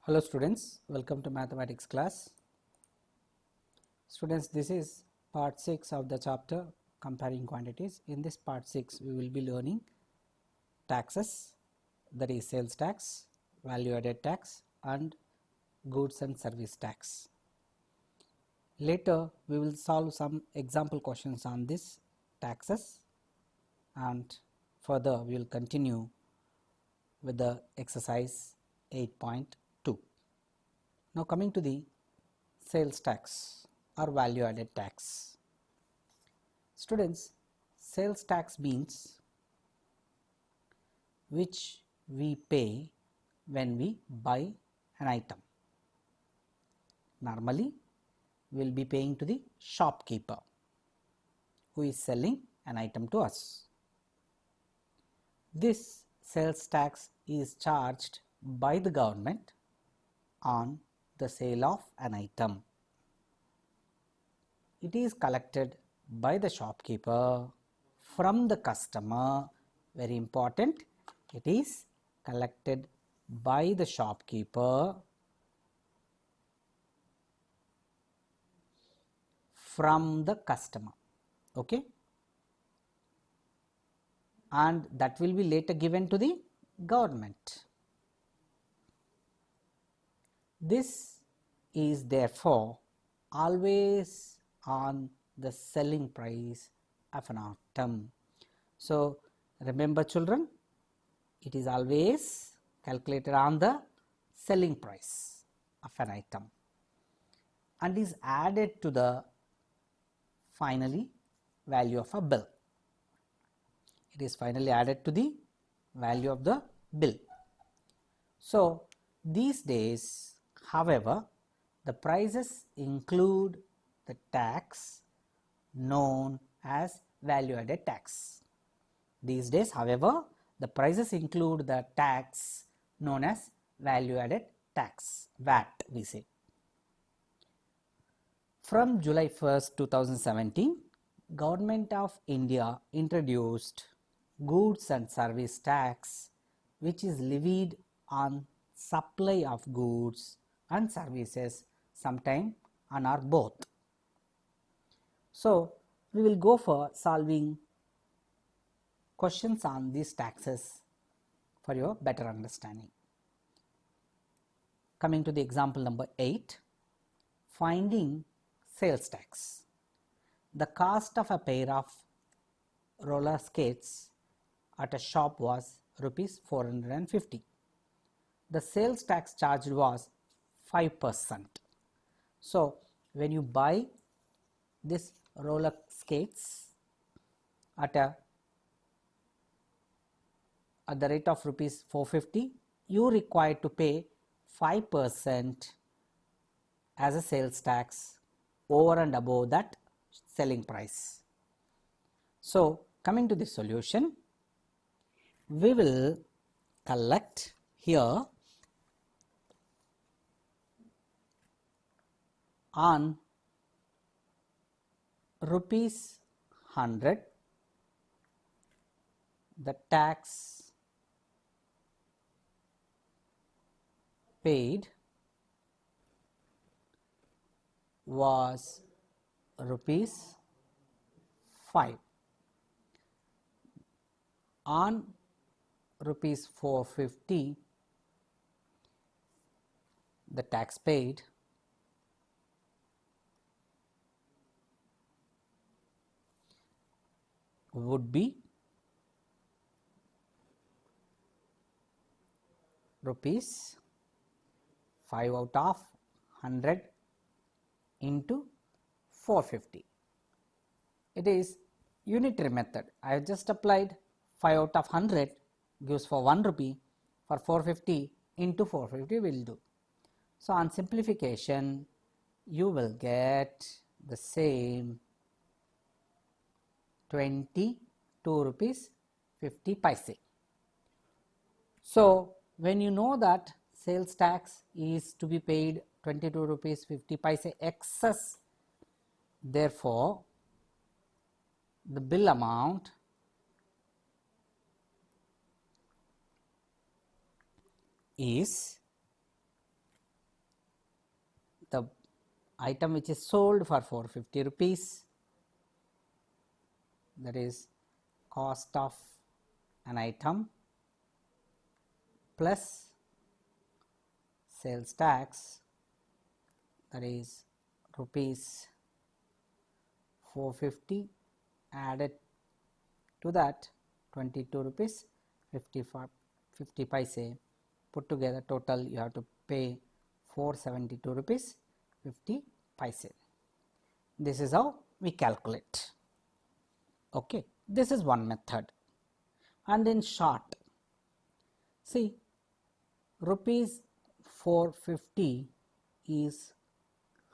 Hello students, welcome to mathematics class. Students, this is part 6 of the chapter comparing quantities. In this part 6 we will be learning taxes, that is sales tax, value added tax and goods and service tax. Later we will solve some example questions on this taxes and further we will continue with the exercise 8.2. Now coming to the sales tax or value added tax. Students, sales tax means which we pay when we buy an item. Normally we will be paying to the shopkeeper who is selling an item to us. This sales tax is charged by the government on the sale of an item. It is collected by the shopkeeper from the customer. Very important, it is collected by the shopkeeper from the customer, okay, and that will be later given to the government. This is therefore always on the selling price of an item. So remember children, it is always calculated on the selling price of an item and is added to the finally value of a bill. It is finally added to the value of the bill. So these days, however, the prices include the tax known as value added tax. These days, however, the prices include the tax known as value added tax, VAT we say. From July 1st, 2017, Government of India introduced goods and service tax, which is levied on supply of goods and services, sometime on or both. So we will go for solving questions on these taxes for your better understanding. Coming to the example number 8, finding sales tax. The cost of a pair of roller skates at a shop was rupees 450. The sales tax charged was 5%. So when you buy this roller skates at the rate of rupees 450, you require to pay 5% as a sales tax over and above that selling price. So coming to the solution, we will collect here on rupees 100 the tax paid was rupees 5. On rupees 450 the tax paid would be rupees 5 out of 100 into 450. It is unitary method. I have just applied 5 out of 100 gives for 1 rupee, for 450 into 450 will do. So on simplification you will get the same 22 rupees 50 paise. So when you know that sales tax is to be paid 22 rupees 50 paise excess, therefore the bill amount is the item which is sold for 450 rupees, that is cost of an item plus sales tax, that is rupees 450 added to that 22 rupees 50 paise, put together total you have to pay 472 rupees 50 paise. This is how we calculate. Okay, this is one method. And in short, see, rupees 450 is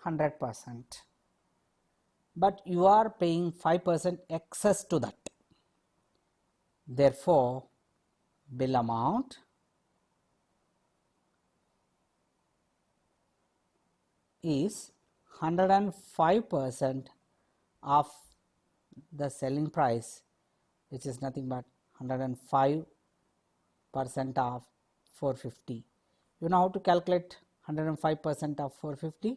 100%, but you are paying 5% excess to that. Therefore, bill amount is 105% of the selling price, which is nothing but 105% of 450. You know how to calculate 105% of 450?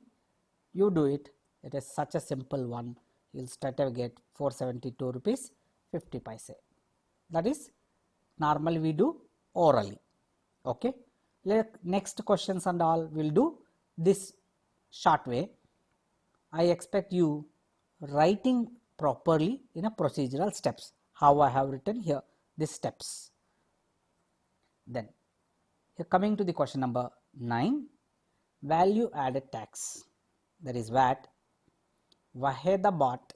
You do it. It is such a simple one. You will straight away get 472 rupees 50 paise. That is normally we do orally. Okay. Next questions and all will do this short way. I expect you writing properly in a procedural steps, how I have written here these steps. Then here coming to the question number 9, value added tax, that is VAT. Vaheda bought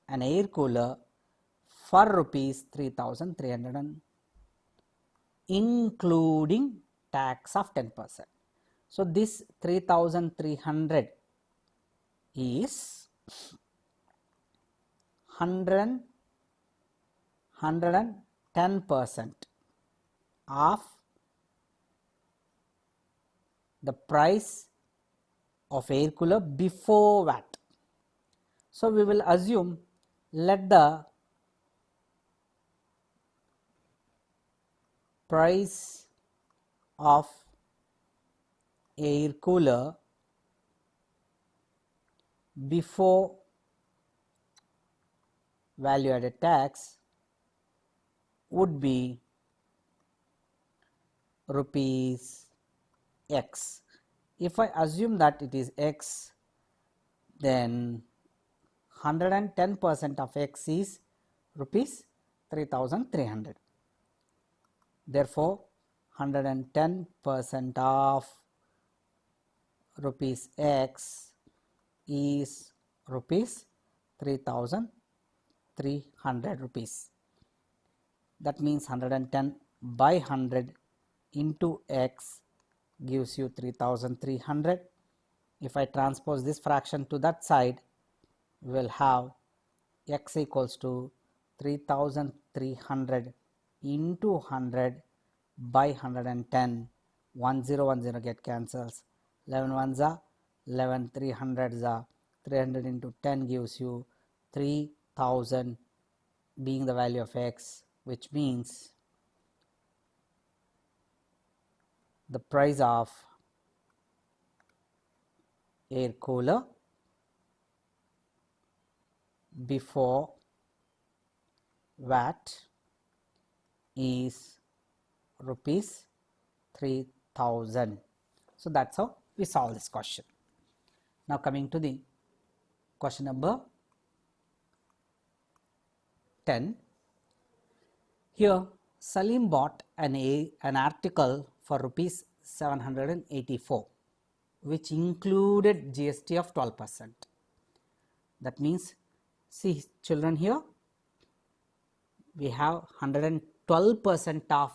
an air cooler for rupees 3,300 including tax of 10%. So this 3,300 is 110% of the price of air cooler before VAT. So we will assume, let the price of air cooler before value added tax would be rupees X. If I assume that it is X, then 110% of X is rupees 3,300. Therefore, 110% of rupees X is rupees 3,300 rupees. That means 110 by 100 into X gives you 3,300. If I transpose this fraction to that side, we will have X equals to 3,300 into 100 by 110. 1010 get cancels. 11 ones are 11, 300s are 300 into 10 gives you 3,000 being the value of X, which means the price of air cooler before VAT is rupees 3,000. So that's how we solve this question. Now coming to the question number 10. Here Salim bought an article for rupees 784, which included GST of 12%. That means, see children, here we have 112% of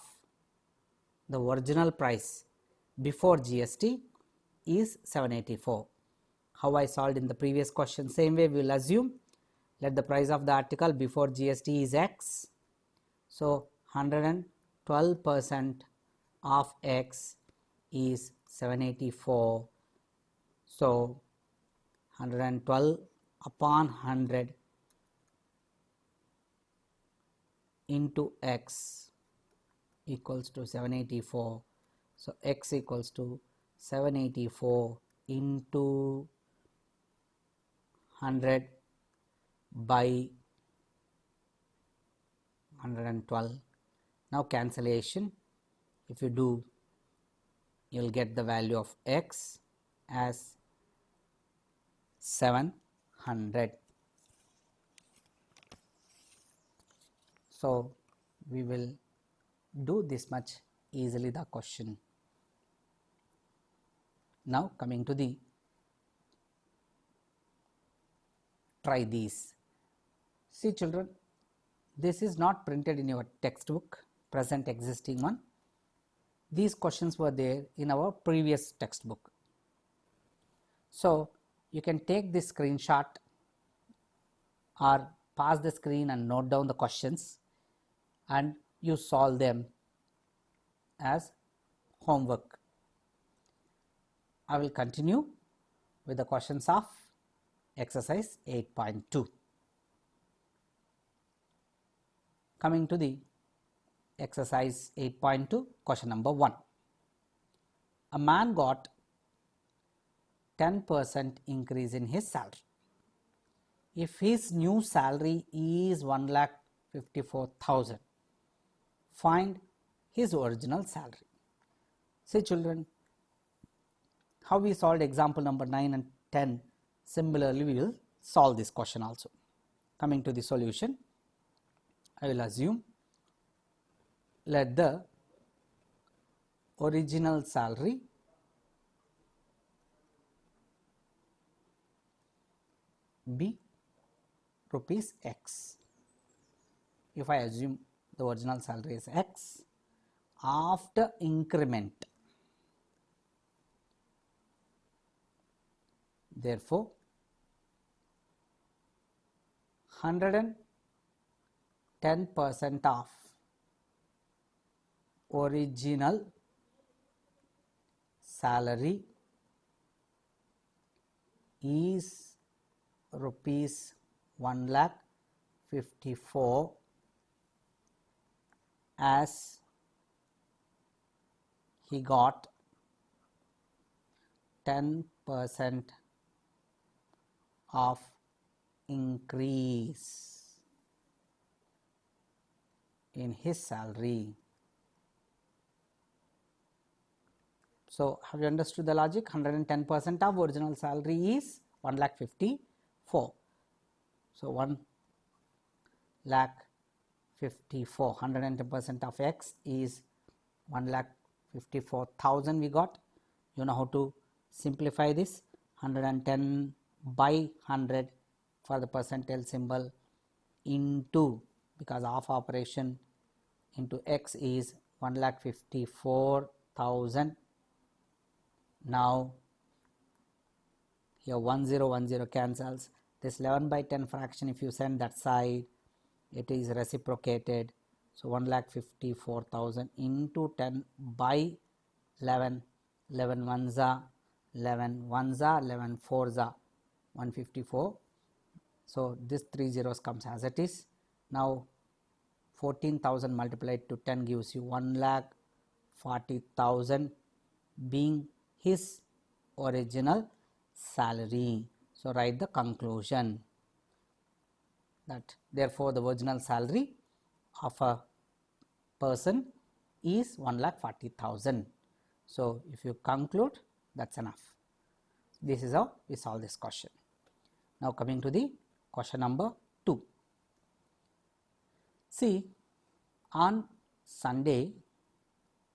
the original price before GST is 784. How I solved in the previous question, same way we will assume, let the price of the article before GST is X. So 112% of X is 784. So 112 upon 100 into X equals to 784. So X equals to 784 into 100 by 112. Now cancellation, if you do, you will get the value of x as 700. So we will do this much easily the question. Now coming to the try these. See children, this is not printed in your textbook, present existing one. These questions were there in our previous textbook. So you can take this screenshot or pass the screen and note down the questions and you solve them as homework. I will continue with the questions of exercise 8.2. Coming to the exercise 8.2, question number 1. A man got 10% increase in his salary. If his new salary is 1,54,000, find his original salary. See children, how we solved example number 9 and 10, similarly we will solve this question also. Coming to the solution, I will assume let the original salary be rupees x. If I assume the original salary is x, after increment, therefore 110% of original salary is rupees 1,54,000 as he got 10% of increase in his salary. So have you understood the logic? 110% of original salary is 1,54,000. So 1,54,000, 110% of x is 1,54,000 we got. You know how to simplify this. 110 by 100 for the percentile symbol into, because half operation, into x is 1,54,000. Now here 1010 cancels. This 11 by 10 fraction, if you send that side, it is reciprocated. So 1,54,000 into 10 by 11. 11 ones are 11 ones are 11 fours are 154. So this 3 zeros comes as it is. Now 14,000 multiplied to 10 gives you 1,40,000 being his original salary. So write the conclusion that therefore the original salary of a person is 1,40,000. So if you conclude, that's enough. This is how we solve this question. Now coming to the question number 2. See, on Sunday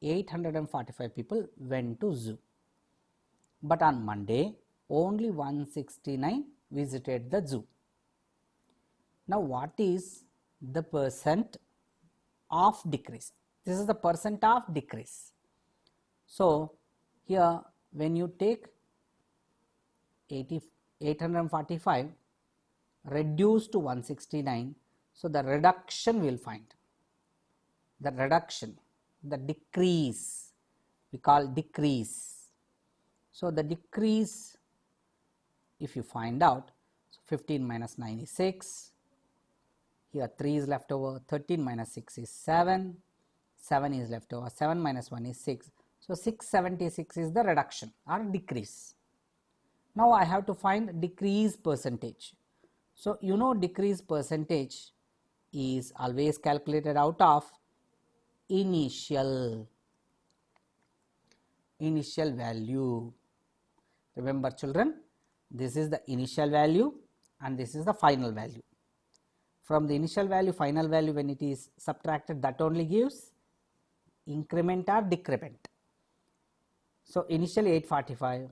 845 people went to zoo, but on Monday only 169 visited the zoo. Now what is the percent of decrease? This is the percent of decrease. So here when you take 845 reduced to 169, so the reduction we will find. The reduction, the decrease, we call decrease. So the decrease, if you find out, so 15 minus 9 is 6, here 3 is left over, 13 minus 6 is 7, 7 is left over, 7 minus 1 is 6. So 676 is the reduction or decrease. Now I have to find decrease percentage. So you know decrease percentage is always calculated out of initial value. Remember children, this is the initial value and this is the final value. From the initial value, final value, when it is subtracted, that only gives increment or decrement. So initially 845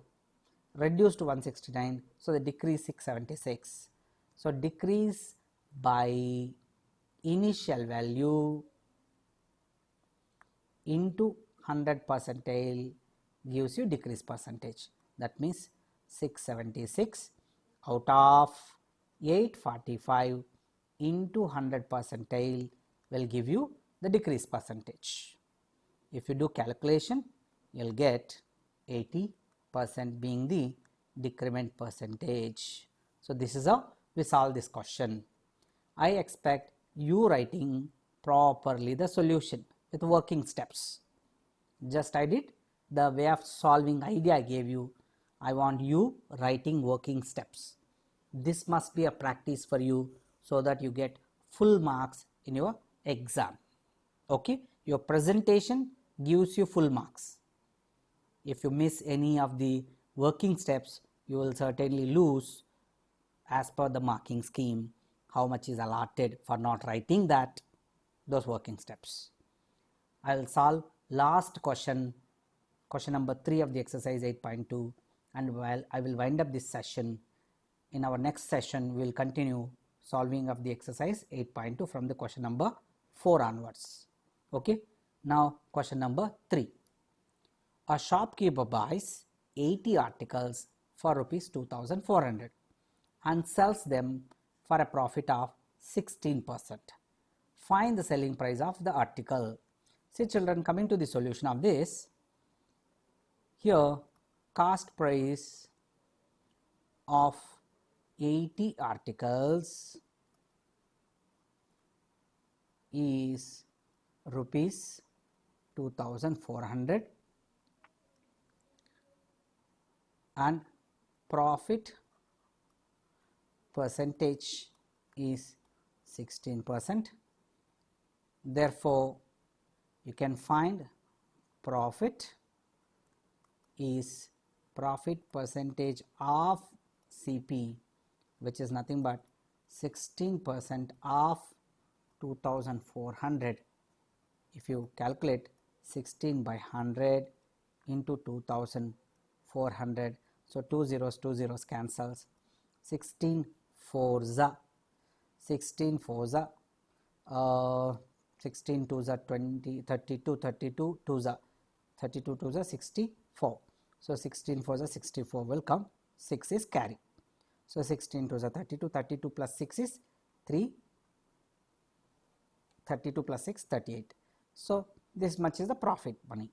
reduced to 169, so the decrease 676. So decrease by initial value into 100 percentile gives you decrease percentage. That means 676 out of 845 into 100 percentile will give you the decrease percentage. If you do calculation, you will get 80% being the decrement percentage. So this is how we solve this question. I expect you writing properly the solution with working steps. Just I did the way of solving idea I gave you. I want you writing working steps. This must be a practice for you so that you get full marks in your exam. Okay, your presentation gives you full marks. If you miss any of the working steps, you will certainly lose as per the marking scheme. How much is allotted for not writing those working steps. I will solve last question number 3 of the exercise 8.2, and while I will wind up this session. In our next session, we will continue solving of the exercise 8.2 from the question number 4 onwards. Okay. Now question number 3. A shopkeeper buys 80 articles for rupees 2400 and sells them for a profit of 16%. Find the selling price of the article. See children, coming to the solution of this, here cost price of 80 articles is rupees 2400 and profit percentage is 16%. Therefore, you can find profit is profit percentage of CP, which is nothing but 16% of 2400. If you calculate 16 by 100 into 2400, so 2 zeros cancels, 16 fours are 16 fours are 16 twos are 20, 32, 32 twos are 32 twos are 64. So 16 fours are 64 will come, 6 is carry. So 16 twos are 32, 32 plus 6 is 3, 32 plus 6 38. So this much is the profit money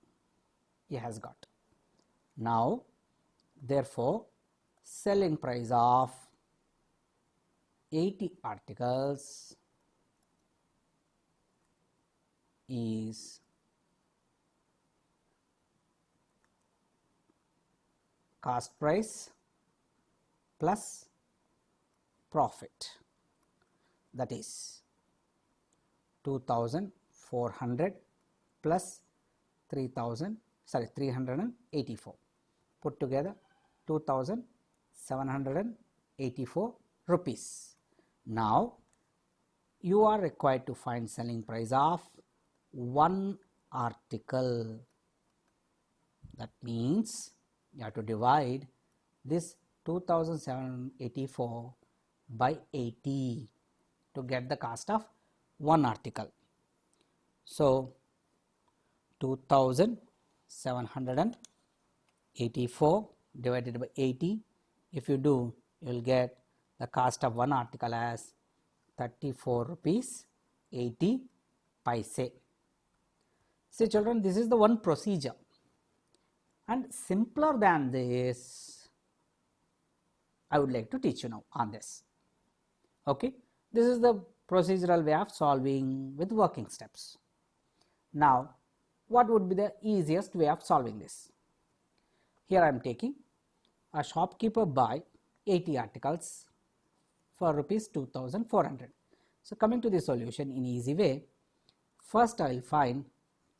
he has got. Now therefore selling price of 80 articles is cost price plus profit, that is 2400 plus 384, put together 2784 rupees. Now you are required to find selling price of one article. That means you have to divide this 2784 by 80 to get the cost of one article. So 2784 divided by 80, if you do, you will get the cost of one article as 34 rupees 80 paise. See children, this is the one procedure, and simpler than this I would like to teach you now on this. Okay, this is the procedural way of solving with working steps. Now what would be the easiest way of solving this? Here I am taking a shopkeeper buy 80 articles for rupees 2400. So coming to the solution in easy way, first I will find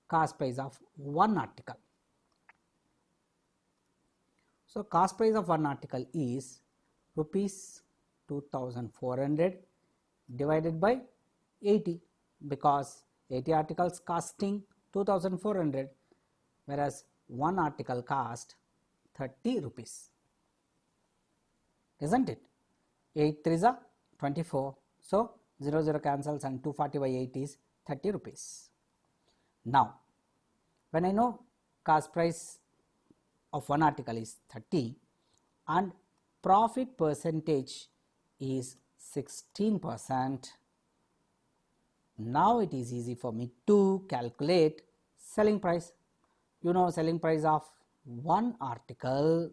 cost price of one article. So cost price of one article is rupees 2400 divided by 80, because 80 articles costing 2400, whereas one article cost 30 rupees, isn't it? 8 3s are 24, so 0 cancels and 240 by 8 is 30 rupees. Now when I know cost price of one article is 30 and profit percentage is 16%, now it is easy for me to calculate selling price. You know, selling price of one article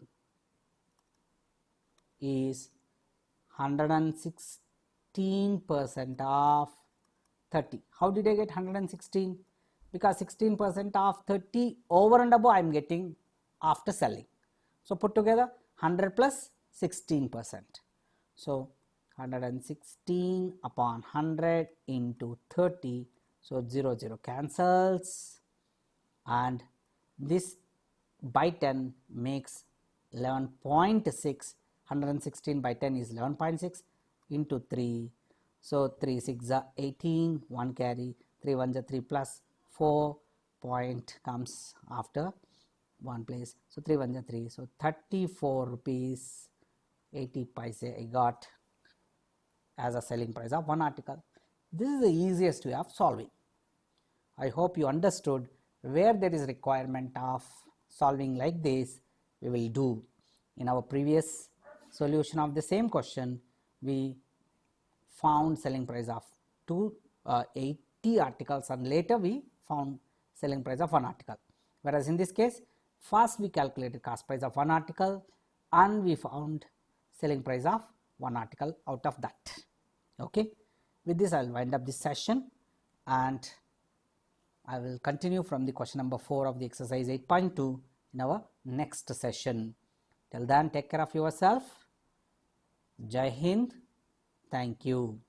is 116% of 30. How did I get 116? Because 16% of 30 over and above I am getting after selling. So put together 100 plus 16%. So 116 upon 100 into 30. So 0 cancels, and this by 10 makes 11.6. 116 by 10 is 11.6 into 3. So 3 6 are 18, 1 carry, 3 1 3 plus 4 point comes after one place. So 3 1 3. So 34 rupees 80 paise I got as a selling price of one article. This is the easiest way of solving. I hope you understood. Where there is requirement of solving like this, we will do. In our previous solution of the same question, we found selling price of 80 articles and later we found selling price of one article. Whereas in this case, first we calculated cost price of one article and we found selling price of one article out of that. Okay, with this I will wind up this session and I will continue from the question number 4 of the exercise 8.2 in our next session. Till then, take care of yourself. Jai Hind. Thank you.